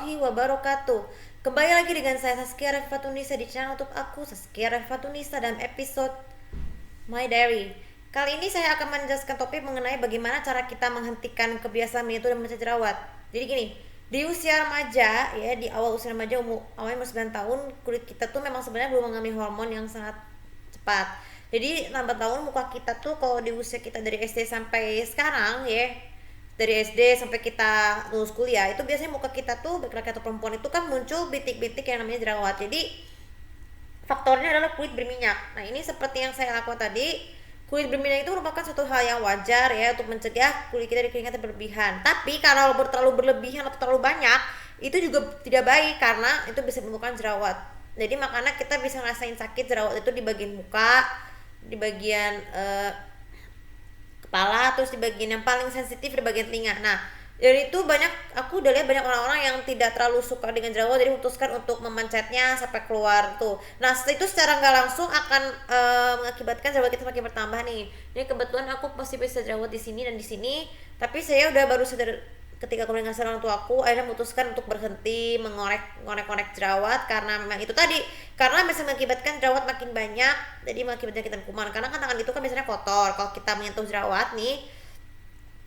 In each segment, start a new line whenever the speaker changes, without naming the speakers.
warahmatullahi wabarakatuh. Kembali lagi dengan saya Saskia Refatunisa di channel YouTube aku Saskia Refatunisa dalam episode My Diary. Kali ini saya akan menjelaskan topik mengenai bagaimana cara kita menghentikan kebiasaan menyentuh dan mencaci jerawat. Jadi gini, di usia remaja ya, di awal usia remaja awalnya 9 tahun, kulit kita tuh memang sebenarnya belum mengalami hormon yang sangat cepat. Jadi lambat tahun muka kita tuh kalau di usia kita dari SD sampai sekarang ya, dari SD sampai kita lulus kuliah itu biasanya muka kita tuh laki-laki atau perempuan itu kan muncul bintik-bintik yang namanya jerawat. Jadi faktornya adalah kulit berminyak. Nah ini seperti yang saya lakukan tadi, kulit berminyak itu merupakan suatu hal yang wajar ya untuk mencegah kulit kita dari keringat berlebihan. Tapi kalau terlalu berlebihan atau terlalu banyak itu juga tidak baik karena itu bisa menimbulkan jerawat. Jadi makanya kita bisa ngerasain sakit jerawat itu di bagian muka, di bagian kepala, terus di bagian yang paling sensitif di bagian telinga. Nah dari itu aku udah lihat banyak orang-orang yang tidak terlalu suka dengan jerawat, jadi memutuskan untuk memencetnya sampai keluar tuh. Nah itu secara nggak langsung akan mengakibatkan jerawat kita makin bertambah nih. Ini kebetulan aku pasti bisa jerawat di sini dan di sini, tapi saya udah baru sadar ketika aku mendengar orang tua aku, akhirnya memutuskan untuk berhenti mengorek jerawat karena memang itu tadi, karena bisa mengakibatkan jerawat makin banyak, jadi mengakibatkan kita kuman. Karena kan tangan itu kan biasanya kotor, kalau kita menyentuh jerawat nih,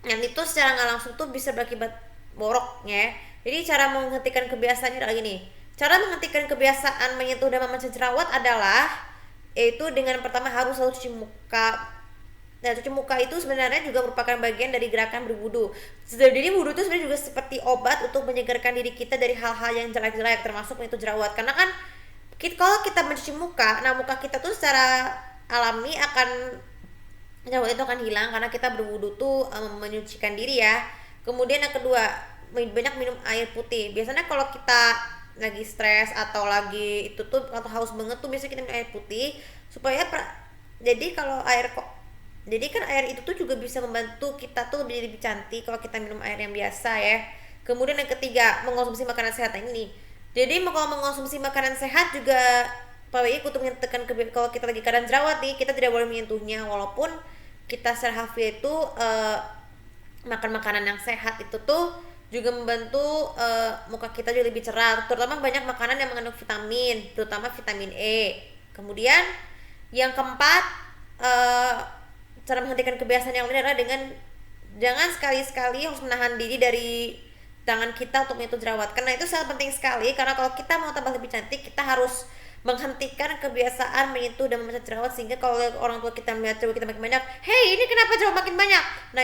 yang itu secara nggak langsung tuh bisa berakibat boroknya. Jadi cara menghentikan kebiasaannya adalah gini. Cara menghentikan kebiasaan menyentuh dan memencet jerawat adalah yaitu dengan pertama harus selalu cuci muka. Nah, cuci muka itu sebenarnya juga merupakan bagian dari gerakan berwudu. Jadi wudu itu sebenarnya juga seperti obat untuk menyegarkan diri kita dari hal-hal yang jelek-jelek, termasuk itu jerawat. Karena kan kalau kita mencuci muka, nah muka kita tuh secara alami akan jerawat itu akan hilang karena kita berwudu tuh menyucikan diri ya. Kemudian yang kedua, banyak minum air putih. Biasanya kalau kita lagi stres atau lagi itu tuh atau haus banget tuh biasanya kita minum air putih supaya jadi kalau jadi kan air itu tuh juga bisa membantu kita tuh lebih cantik kalau kita minum air yang biasa ya. Kemudian yang ketiga, mengkonsumsi makanan sehat ini. Jadi kalau mengkonsumsi makanan sehat juga PWI untuk menyatakan kalau kita lagi keadaan jerawat nih, kita tidak boleh menyentuhnya walaupun kita secara harfiah itu makan makanan yang sehat itu tuh juga membantu muka kita juga lebih cerah, terutama banyak makanan yang mengandung vitamin, terutama vitamin E. Kemudian yang keempat, cara menghentikan kebiasaan yang lain adalah dengan jangan sekali-sekali harus menahan diri dari tangan kita untuk menyentuh jerawat, karena itu sangat penting sekali. Karena kalau kita mau tambah lebih cantik, kita harus menghentikan kebiasaan menyentuh dan memencet jerawat, sehingga kalau orang tua kita melihat jerawat kita makin banyak, hey ini kenapa jerawat makin banyak, nah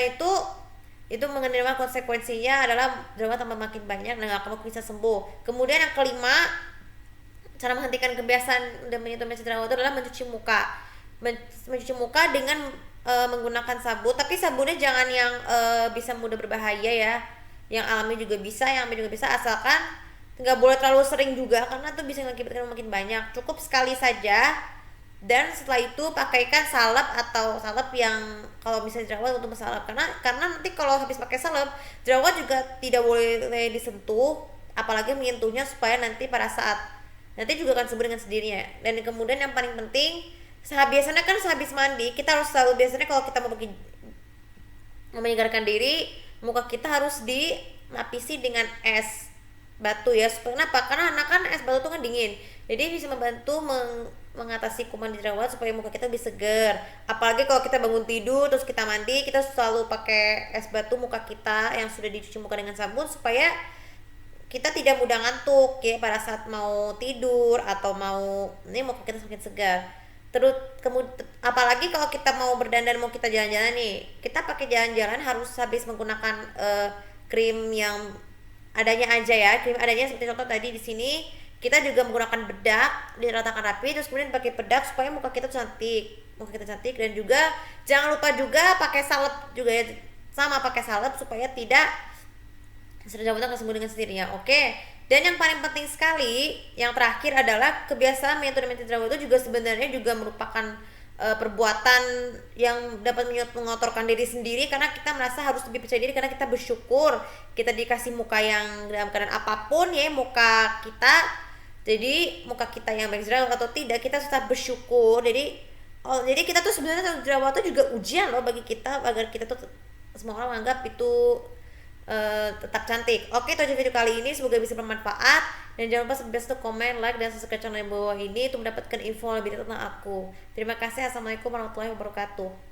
itu mengenai konsekuensinya adalah jerawat tambah makin banyak dan gak akan bisa sembuh. Kemudian yang kelima, cara menghentikan kebiasaan dan menyentuh jerawat itu adalah mencuci muka dengan menggunakan sabun, tapi sabunnya jangan yang bisa mudah berbahaya ya, yang alami juga bisa, asalkan nggak boleh terlalu sering juga karena itu bisa mengakibatkan makin banyak. Cukup sekali saja, dan setelah itu pakaikan salep atau salep yang kalau misalnya jerawat untuk salep, karena nanti kalau habis pakai salep jerawat juga tidak boleh disentuh apalagi menyentuhnya, supaya nanti pada saat nanti juga akan sembuh dengan sendirinya. Dan kemudian yang paling penting, biasanya kan sehabis mandi kita harus selalu, biasanya kalau kita mau menyegarkan diri, muka kita harus dilapisi dengan es batu ya. Kenapa? Karena es batu itu kan dingin, jadi bisa membantu mengatasi kuman di jerawat supaya muka kita lebih segar. Apalagi kalau kita bangun tidur terus kita mandi, kita selalu pakai es batu muka kita yang sudah dicuci muka dengan sabun supaya kita tidak mudah ngantuk ya pada saat mau tidur atau muka kita semakin segar. Terus apalagi kalau kita mau berdandan, mau kita jalan-jalan nih, kita pakai jalan-jalan harus habis menggunakan krim yang adanya aja ya, krim adanya seperti contoh tadi di sini. Kita juga menggunakan bedak, diratakan rapi, terus kemudian pakai bedak supaya muka kita cantik, dan juga jangan lupa juga pakai salep juga ya, sama pakai salep supaya tidak jerawat akan sembuh dengan sendirinya. Oke. Dan yang paling penting sekali, yang terakhir adalah kebiasaan menyentuh dan mencet jerawat itu juga sebenarnya juga merupakan perbuatan yang dapat mengotorkan diri sendiri, karena kita merasa harus lebih percaya diri karena kita bersyukur kita dikasih muka yang dalam keadaan apapun ya muka kita. Jadi muka kita yang baik jerawat atau tidak, kita tetap bersyukur. Jadi kita tuh sebenarnya jerawat itu juga ujian loh bagi kita, agar kita tuh semua orang menganggap itu tetap cantik. Oke, itu aja video kali ini, semoga bisa bermanfaat dan jangan lupa subscribe, komen, like dan subscribe channel yang bawah ini untuk mendapatkan info lebih tentang aku. Terima kasih. Assalamualaikum warahmatullahi wabarakatuh.